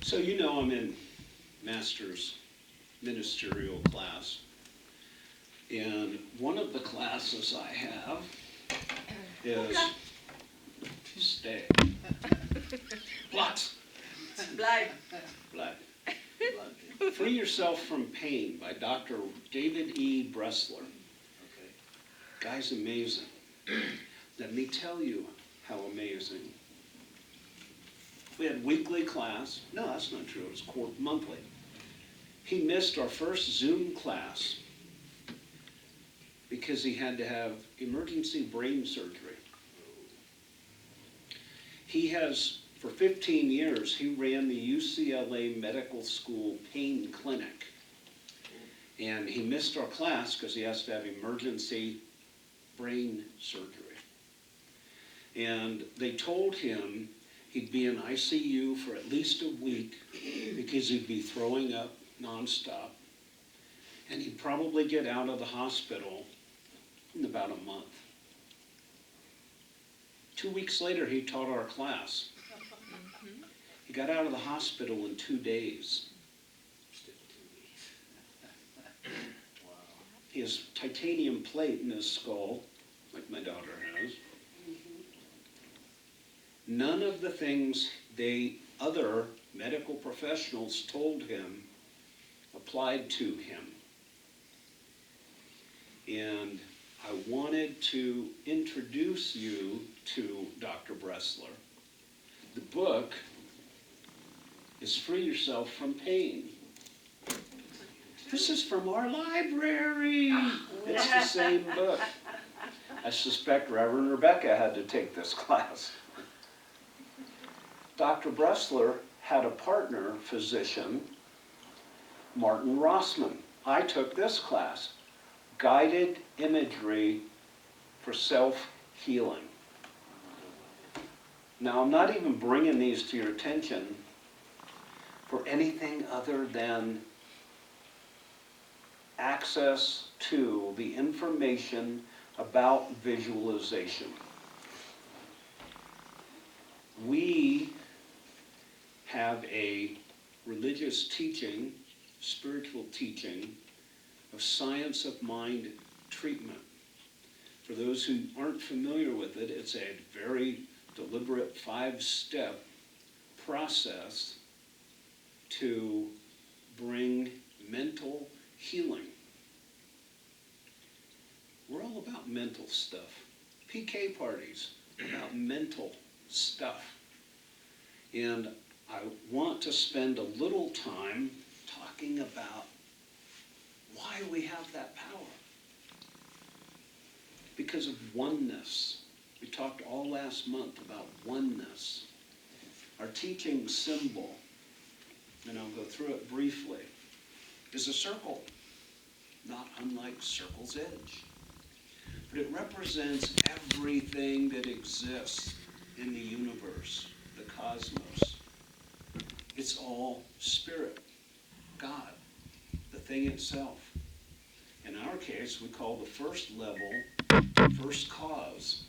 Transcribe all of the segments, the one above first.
So you know I'm in master's ministerial class, and one of the classes I have is stay. What? Blijf. Free Yourself from Pain by Dr. David E. Bressler. Okay. Guy's amazing. Let me tell you how amazing. We had weekly class. No, that's not true. It was monthly. He missed our first Zoom class because he had to have emergency brain surgery. He has, for 15 years, he ran the UCLA Medical School pain clinic. And he missed our class because he has to have emergency brain surgery. And they told him he'd be in ICU for at least a week because he'd be throwing up nonstop. And he'd probably get out of the hospital in about a month. 2 weeks later, he taught our class. He got out of the hospital in 2 days. Still 2 weeks. Wow. He has titanium plate in his skull, like my daughter has. None of the things other medical professionals told him applied to him. And I wanted to introduce you to Dr. Bressler. The book is Free Yourself from Pain. This is from our library. It's the same book. I suspect Reverend Rebecca had to take this class. Dr. Bressler had a partner physician, Martin Rossman. I took this class, Guided Imagery for Self-Healing. Now, I'm not even bringing these to your attention for anything other than access to the information about visualization. We have a religious teaching, spiritual teaching, of science of mind treatment. For those who aren't familiar with it, it's a very deliberate 5-step process to bring mental healing. We're all about mental stuff. PK parties, about mental stuff. And I want to spend a little time talking about why we have that power. Because of oneness. We talked all last month about oneness. Our teaching symbol, and I'll go through it briefly, is a circle, not unlike Circle's Edge. But it represents everything that exists in the universe, the cosmos. It's all spirit, God, the thing itself. In our case, we call the first level first cause.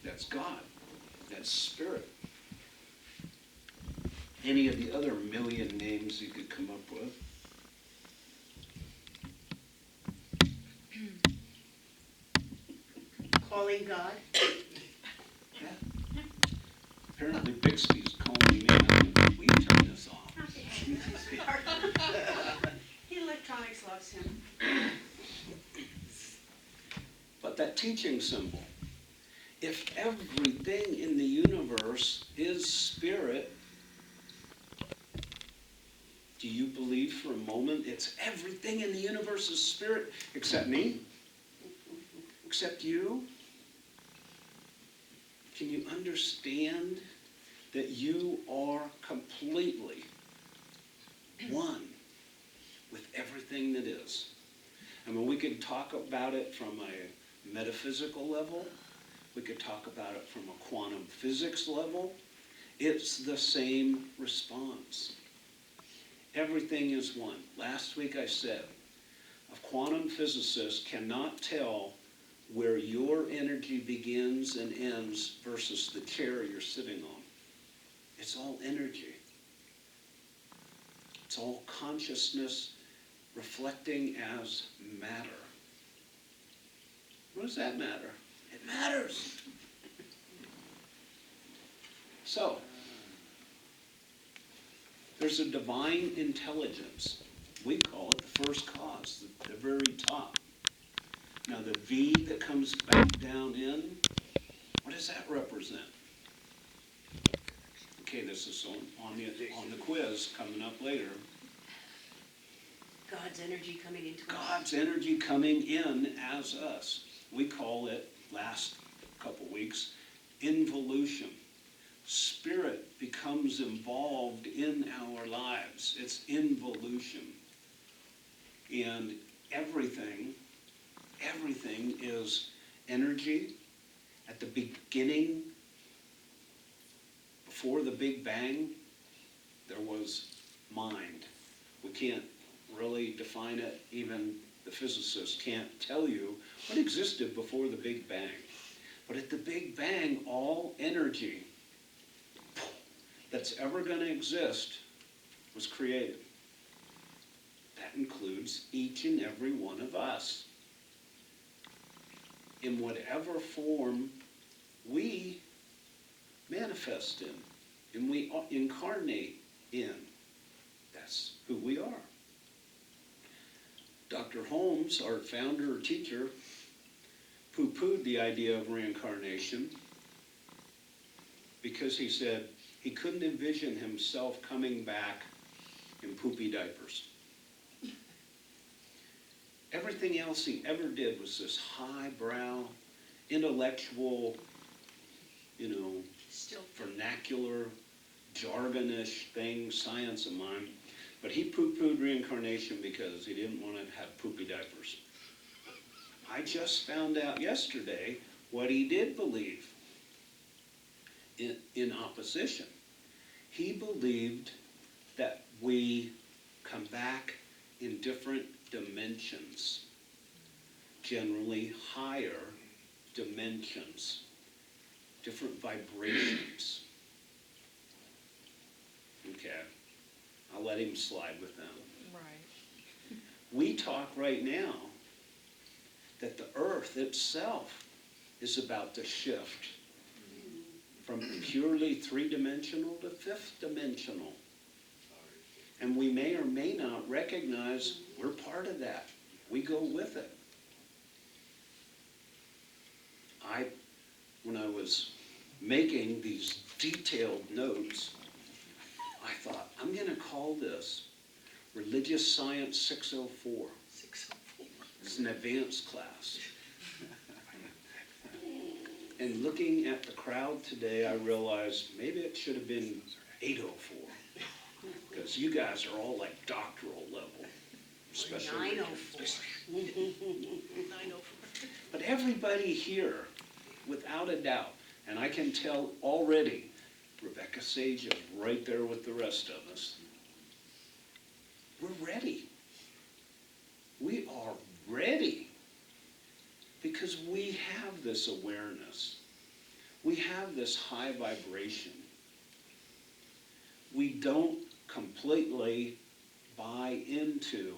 That's God. That's spirit. Any of the other million names you could come up with. Calling God. Yeah. Apparently Bixby's calling me. Will you turn this off? Electronics loves him. But that teaching symbol, if everything in the universe is spirit, do you believe for a moment it's everything in the universe is spirit except me? Except you? Can you understand that you are completely one with everything that is? I mean, we could talk about it from a metaphysical level. We could talk about it from a quantum physics level. It's the same response. Everything is one. Last week I said, a quantum physicist cannot tell where your energy begins and ends versus the chair you're sitting on. It's all energy. It's all consciousness reflecting as matter. What does that matter? It matters. So, there's a divine intelligence. We call it the first cause, the very top. Now the V that comes back down in, what does that represent? Okay, this is on the quiz coming up later. God's energy coming into us. God's energy coming in as us. We call it, last couple weeks, involution. Spirit becomes involved in our lives. It's involution. And everything is energy. At the beginning, before the Big Bang, there was mind. We can't really define it. Even the physicists can't tell you what existed before the Big Bang. But at the Big Bang, all energy that's ever going to exist was created. That includes each and every one of us. In whatever form we manifest in, and we incarnate in, that's who we are. Dr. Holmes, our founder or teacher, poo-pooed the idea of reincarnation because he said he couldn't envision himself coming back in poopy diapers. Everything else he ever did was this highbrow, intellectual, Still. vernacular, jargonish thing, science of mind. But he poo-pooed reincarnation because he didn't want to have poopy diapers. I just found out yesterday what he did believe in opposition. He believed that we come back in different dimensions, generally higher dimensions, different vibrations. Okay, I'll let him slide with them. Right. We talk right now that the earth itself is about to shift from purely three-dimensional to fifth-dimensional. And we may or may not recognize we're part of that. We go with it. When I was making these detailed notes, I thought, I'm going to call this Religious Science 604. 604. It's an advanced class. And looking at the crowd today, I realized maybe it should have been 804. Because you guys are all like doctoral level. Especially 904. 904. But everybody here, without a doubt, and I can tell already, Rebecca Sage is right there with the rest of us. We're ready. We are ready. Because we have this awareness. We have this high vibration. We don't completely buy into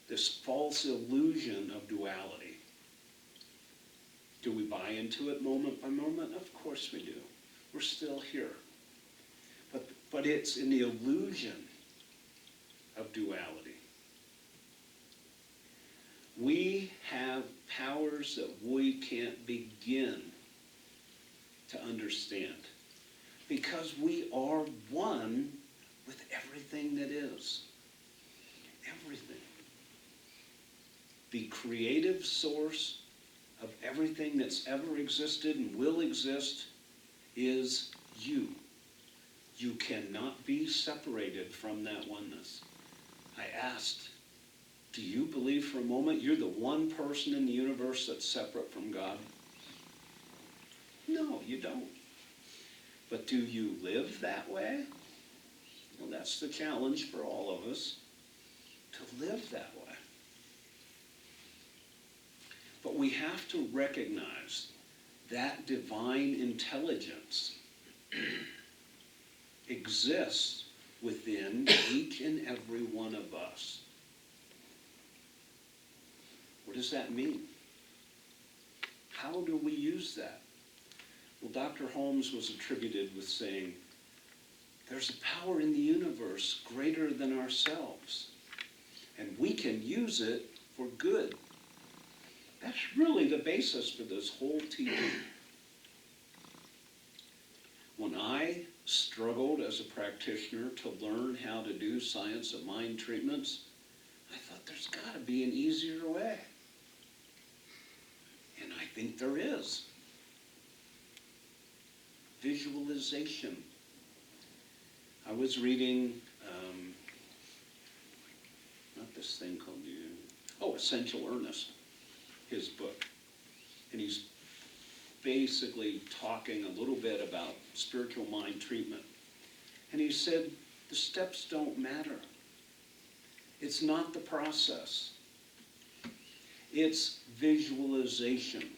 this false illusion of duality. Do we buy into it moment by moment? Of course we do. We're still here. But it's in the illusion of duality. We have powers that we can't begin to understand because we are one with everything that is. Everything. The creative source of everything that's ever existed and will exist is you. You cannot be separated from that oneness. I asked, do you believe for a moment you're the one person in the universe that's separate from God? No, you don't. But do you live that way? Well, that's the challenge for all of us, to live that way. But we have to recognize that divine intelligence exists within each and every one of us. What does that mean? How do we use that? Well, Dr. Holmes was attributed with saying, there's a power in the universe greater than ourselves, and we can use it for good. That's really the basis for this whole teaching. When I struggled as a practitioner to learn how to do science of mind treatments, I thought there's got to be an easier way. And I think there is. Visualization. I was reading, not this thing called Essential Earnest, his book. And he's basically talking a little bit about spiritual mind treatment. And he said, the steps don't matter. It's not the process. It's visualization.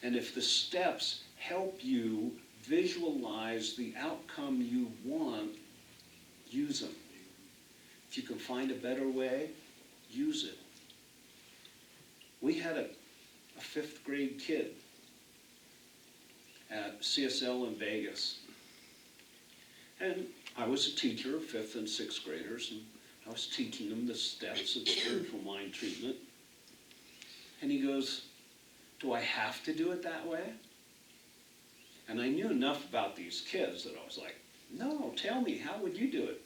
And if the steps help you visualize the outcome you want, use them. If you can find a better way, use it. We had a fifth grade kid at CSL in Vegas. And I was a teacher of fifth and sixth graders, and I was teaching them the steps of spiritual mind treatment. And he goes, do I have to do it that way? And I knew enough about these kids that I was like, no, tell me, how would you do it?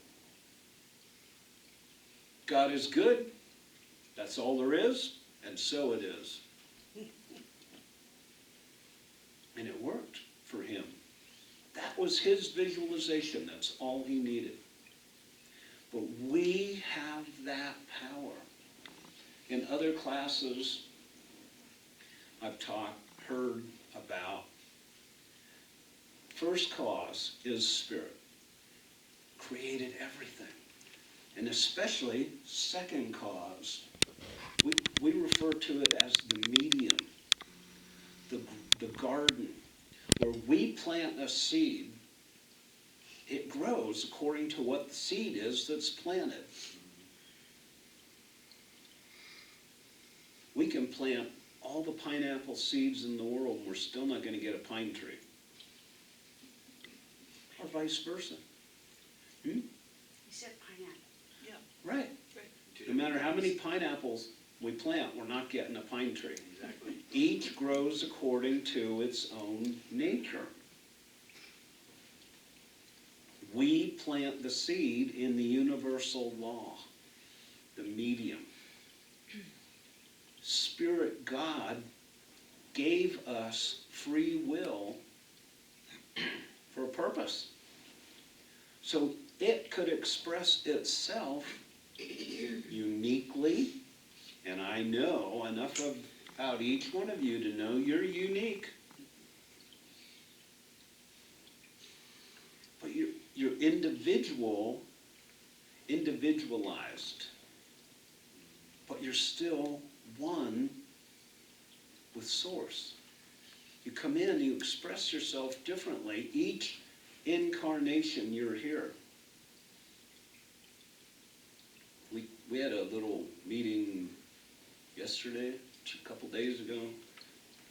God is good, that's all there is, and so it is. And it worked for him. That was his visualization, that's all he needed. But we have that power. In other classes, I've heard about first cause is spirit. Created everything. And especially second cause. We refer to it as the medium, the garden, where we plant a seed, it grows according to what the seed is that's planted. We can plant all the pineapple seeds in the world and we're still not going to get a pine tree. Or vice versa. You said pineapple. Yeah, Right. right. No matter how many pineapples we plant, we're not getting a pine tree. Exactly. Each grows according to its own nature. We plant the seed in the universal law, the medium. Spirit God gave us free will for a purpose. So it could express itself uniquely, and I know enough about each one of you to know you're unique. But you're individualized, but you're still one with Source. You come in, you express yourself differently. Each incarnation you're here. We had a little meeting yesterday, a couple days ago.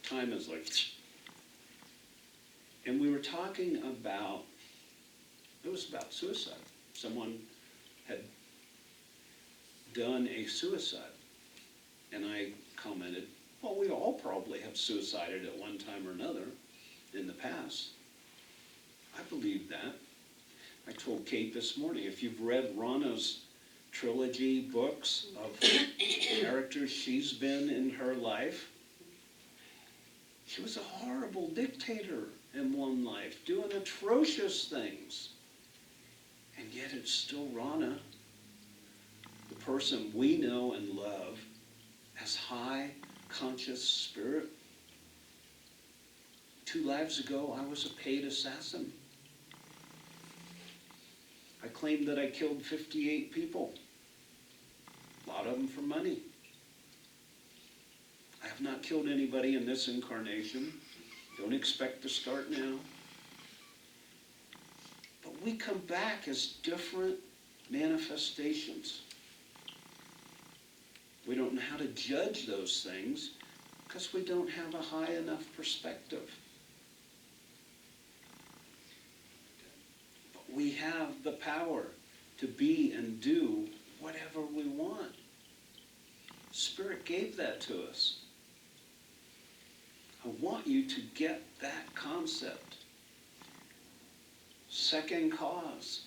Time is like, and we were talking about, it was about suicide. Someone had done a suicide. And I commented, well, we all probably have suicided at one time or another in the past. I believe that. I told Kate this morning, if you've read Reno's trilogy books of characters she's been in her life, she was a horrible dictator in one life, doing atrocious things. And yet it's still Reno, the person we know and love as high conscious spirit. 2 lives ago, I was a paid assassin. I claimed that I killed 58 people, a lot of them for money. I have not killed anybody in this incarnation. Don't expect to start now. But we come back as different manifestations. We don't know how to judge those things because we don't have a high enough perspective. But we have the power to be and do whatever we want. Spirit gave that to us. I want you to get that concept. Second cause.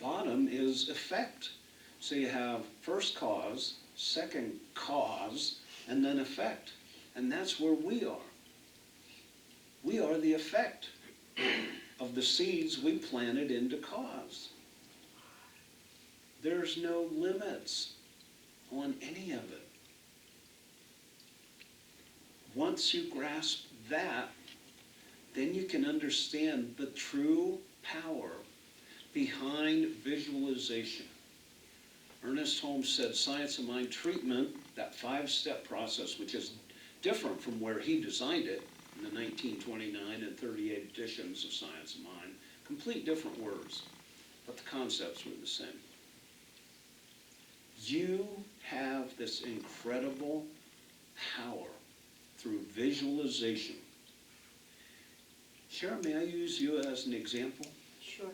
Bottom is effect. So you have first cause, second cause, and then effect. And that's where we are. We are the effect of the seeds we planted into cause. There's no limits on any of it. Once you grasp that, then you can understand the true power behind visualization. Ernest Holmes said science of mind treatment, that 5-step process, which is different from where he designed it in the 1929 and 38 editions of Science of Mind, complete different words, but the concepts were the same. You have this incredible power through visualization. Sharon, may I use you as an example? Sure.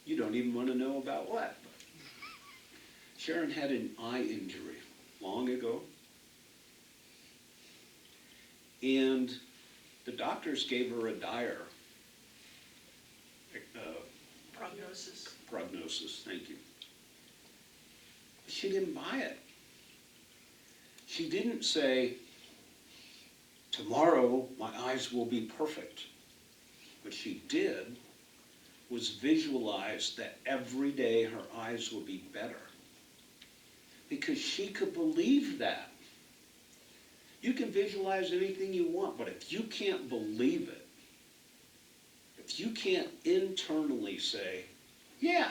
You don't even want to know about what. Sharon had an eye injury long ago. And the doctors gave her a dire prognosis, thank you. She didn't buy it. She didn't say, tomorrow my eyes will be perfect. What she did was visualize that every day her eyes will be better. Because she could believe that. You can visualize anything you want, but if you can't believe it, if you can't internally say, yeah,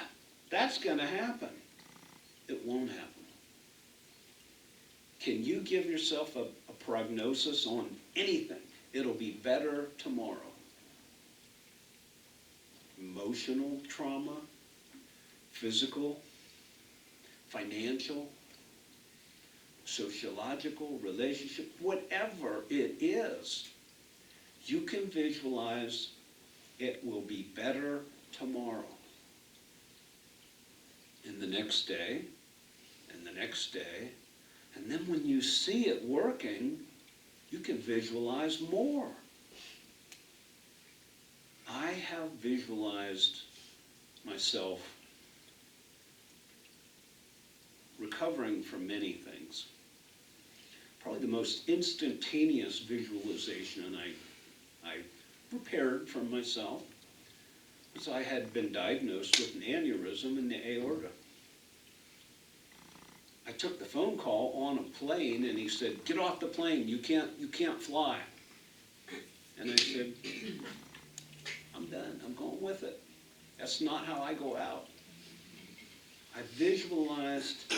that's going to happen, it won't happen. Can you give yourself a prognosis on anything? It'll be better tomorrow. Emotional trauma, physical, financial, sociological, relationship, whatever it is, you can visualize it will be better tomorrow. And the next day, and the next day, and then when you see it working, you can visualize more. I have visualized myself recovering from many things. Probably the most instantaneous visualization I prepared for myself was I had been diagnosed with an aneurysm in the aorta. I took the phone call on a plane and he said, get off the plane, you can't fly. And I said, I'm done, I'm going with it. That's not how I go out. I visualized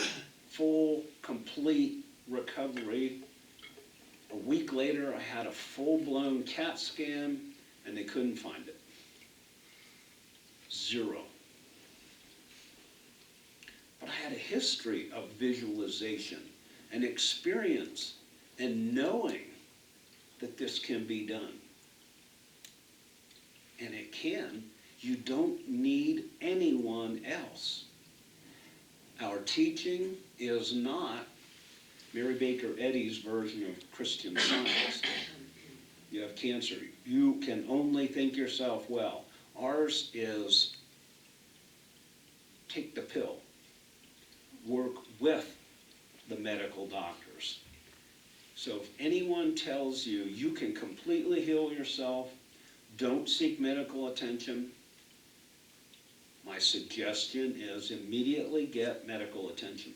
full, complete recovery. A week later, I had a full-blown CAT scan, and they couldn't find it. 0. But I had a history of visualization and experience and knowing that this can be done. And it can. You don't need anyone else. Our teaching is not Mary Baker Eddy's version of Christian Science. You have cancer. You can only think yourself well. Ours is take the pill. Work with the medical doctors. So if anyone tells you you can completely heal yourself, don't seek medical attention, my suggestion is immediately get medical attention.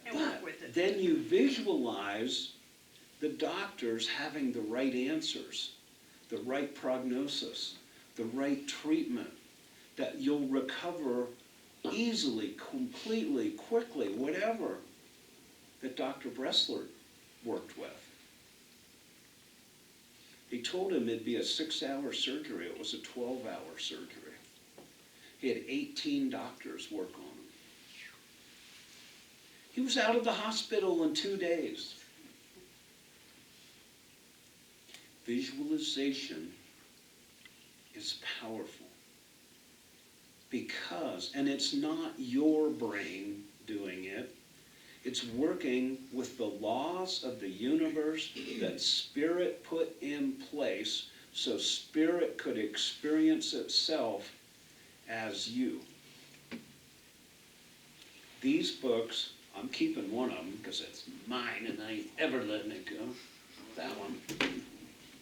And work with it. Then you visualize the doctors having the right answers, the right prognosis, the right treatment, that you'll recover easily, completely, quickly, whatever that Dr. Bressler worked with. He told him it'd be a 6-hour surgery. It was a 12-hour surgery. He had 18 doctors work on him. He was out of the hospital in 2 days. Visualization is powerful because, and it's not your brain doing it, it's working with the laws of the universe that Spirit put in place so Spirit could experience itself as you. These books, I'm keeping one of them because it's mine and I ain't ever letting it go. That one.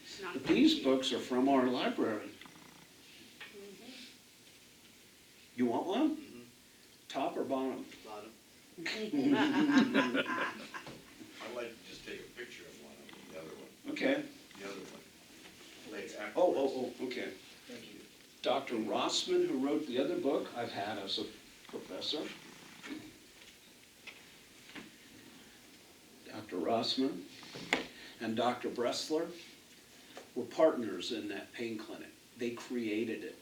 It's not But these cheap. books are from our library. You want one? Mm-hmm. Top or bottom? Bottom. I'd like to just take a picture of one of them, the other one, Okay. the other one. Later Oh, afterwards. okay. Thank you. Dr. Rossman, who wrote the other book I've had as a professor. Dr. Rossman and Dr. Bressler were partners in that pain clinic. They created it.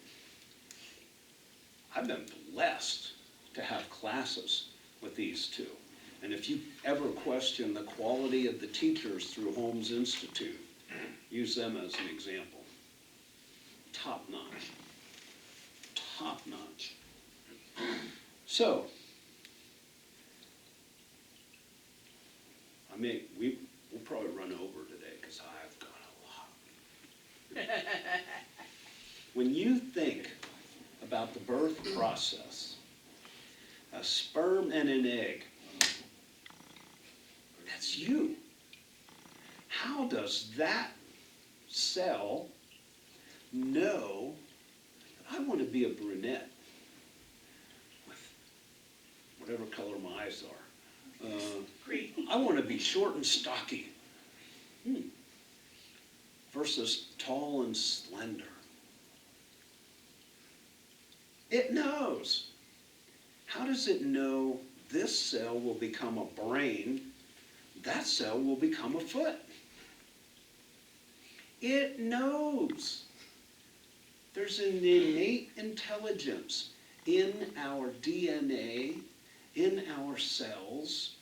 I've been blessed to have classes with these two. And if you ever question the quality of the teachers through Holmes Institute, use them as an example. Top notch. Top notch. So, I mean, we'll probably run over today because I've got a lot. When you think about the birth process, a sperm and an egg, that's you. How does that cell know that I want to be a brunette with whatever color my eyes are? Green. I want to be short and stocky versus tall and slender. It knows. How does it know this cell will become a brain, that cell will become a foot? It knows. There's an innate intelligence in our DNA, in our cells,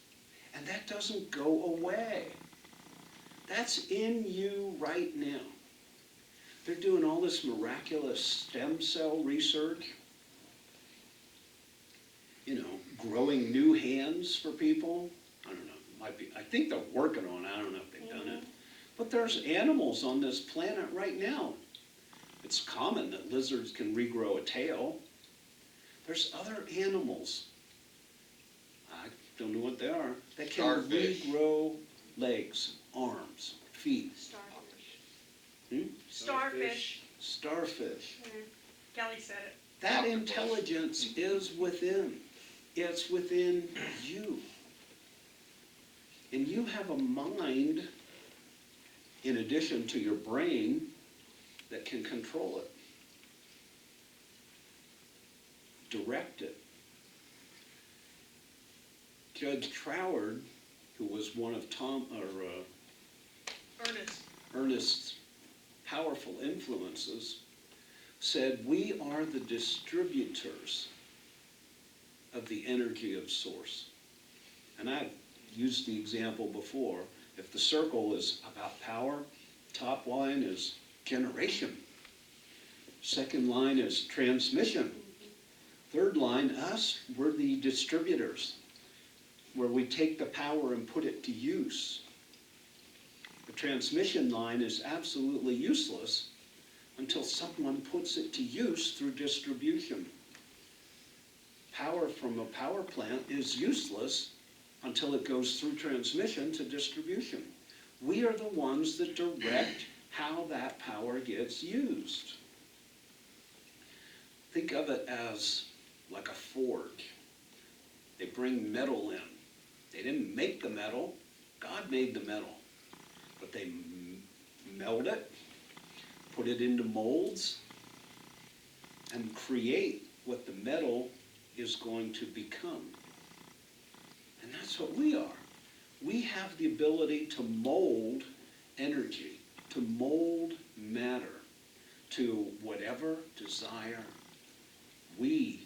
and that doesn't go away. That's in you right now. They're doing all this miraculous stem cell research. You know, growing new hands for people. I don't know, might be, I think they're working on it. I don't know if they've done it. But there's animals on this planet right now. It's common that lizards can regrow a tail. There's other animals, I don't know what they are, that can Starfish. regrow legs, arms, feet. Starfish. Starfish. Starfish. Yeah. Kelly said it. That intelligence is within. It's within you. And you have a mind, in addition to your brain, that can control it, direct it. Judge Troward, who was one of Ernest's powerful influences, said, we are the distributors of the energy of source. And I've used the example before. If the circle is about power, top line is generation. Second line is transmission. Third line, us, we're the distributors, where we take the power and put it to use. The transmission line is absolutely useless until someone puts it to use through distribution. Power from a power plant is useless until it goes through transmission to distribution. We are the ones that direct how that power gets used. Think of it as like a forge. They bring metal in. They didn't make the metal. God made the metal. But they melt it, put it into molds, and create what the metal is going to become. And that's what we are. We have the ability to mold energy, to mold matter to whatever desire we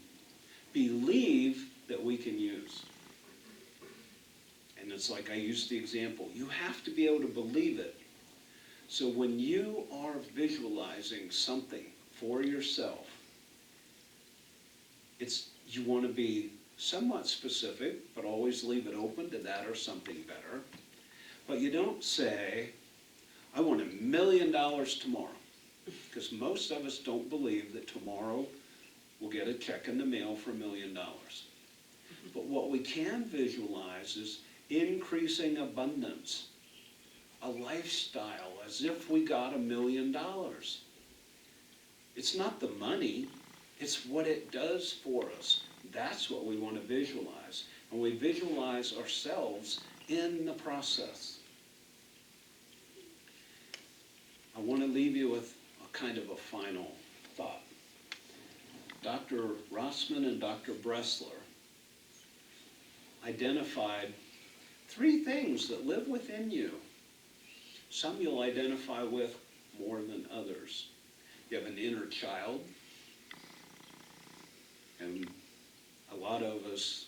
believe that we can use. And it's like I used the example, you have to be able to believe it. So when you are visualizing something for yourself, you want to be somewhat specific, but always leave it open to that or something better. But you don't say, I want $1 million tomorrow. Because most of us don't believe that tomorrow we'll get a check in the mail for $1 million. But what we can visualize is increasing abundance, a lifestyle as if we got $1 million. It's not the money, it's what it does for us. That's what we want to visualize. And we visualize ourselves in the process. I want to leave you with a kind of a final thought. Dr. Rossman and Dr. Bressler identified 3 things that live within you. Some you'll identify with more than others. You have an inner child, and a lot of us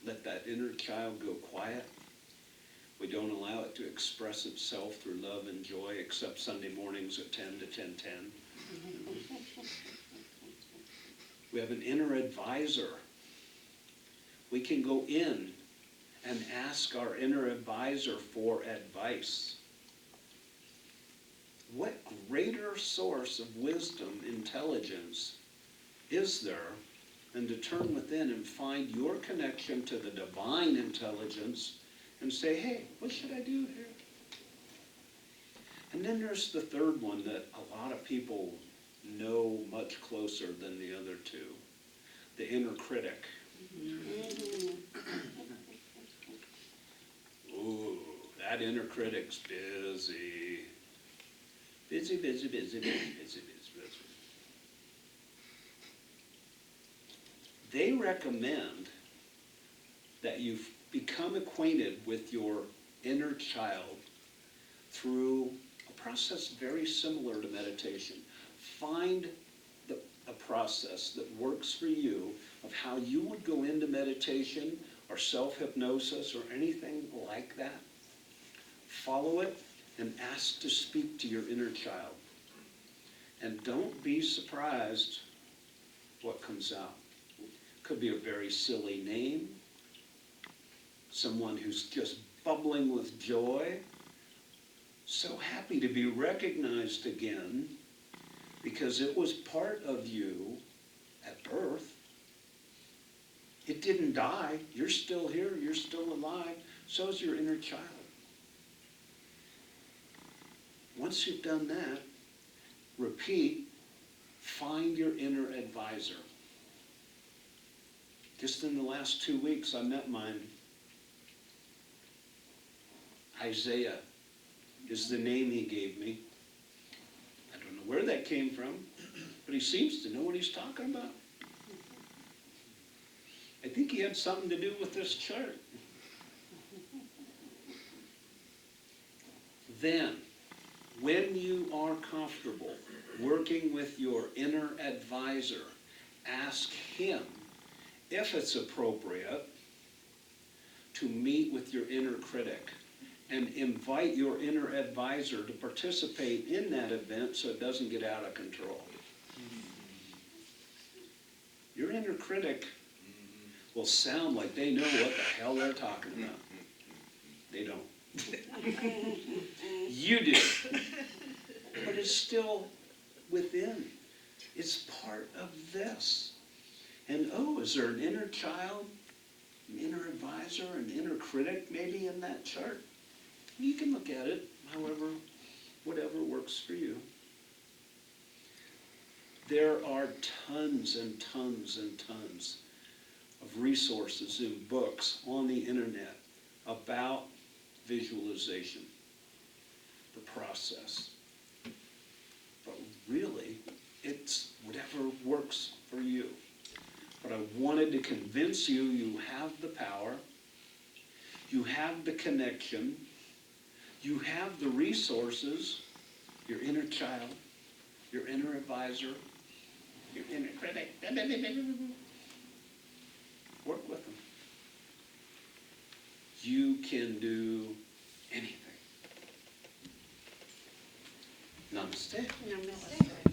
let that inner child go quiet. We don't allow it to express itself through love and joy, except Sunday mornings at 10 to 10:10. We have an inner advisor. We can go in and ask our inner advisor for advice. What greater source of wisdom, intelligence is there than to turn within and find your connection to the divine intelligence and say, hey, what should I do here? And then there's the third one that a lot of people know much closer than the other two, the inner critic. Ooh, that inner critic's busy. Busy, busy, busy, busy, busy, busy, busy. They recommend that you become acquainted with your inner child through a process very similar to meditation. Find a process that works for you of how you would go into meditation or self-hypnosis or anything like that. Follow it and ask to speak to your inner child. And don't be surprised what comes out. Could be a very silly name, someone who's just bubbling with joy, so happy to be recognized again because it was part of you at birth. It didn't die. You're still here. You're still alive. So is your inner child. Once you've done that, repeat, find your inner advisor. Just in the last 2 weeks, I met mine. Isaiah is the name he gave me. I don't know where that came from, but he seems to know what he's talking about. I think he had something to do with this chart. Then, when you are comfortable working with your inner advisor, ask him if it's appropriate to meet with your inner critic and invite your inner advisor to participate in that event so it doesn't get out of control. Your inner critic will sound like they know what the hell they're talking about. They don't. You do. But it's still within. It's part of this. And oh, is there an inner child, an inner advisor, an inner critic maybe in that chart? You can look at it however, whatever works for you. There are tons and tons and tons of resources and books on the internet about visualization, the process. But really, it's whatever works for you. But I wanted to convince you, you have the power, you have the connection, you have the resources, your inner child, your inner advisor, your inner critic. Work with them. You can do anything. Namaste. Namaste.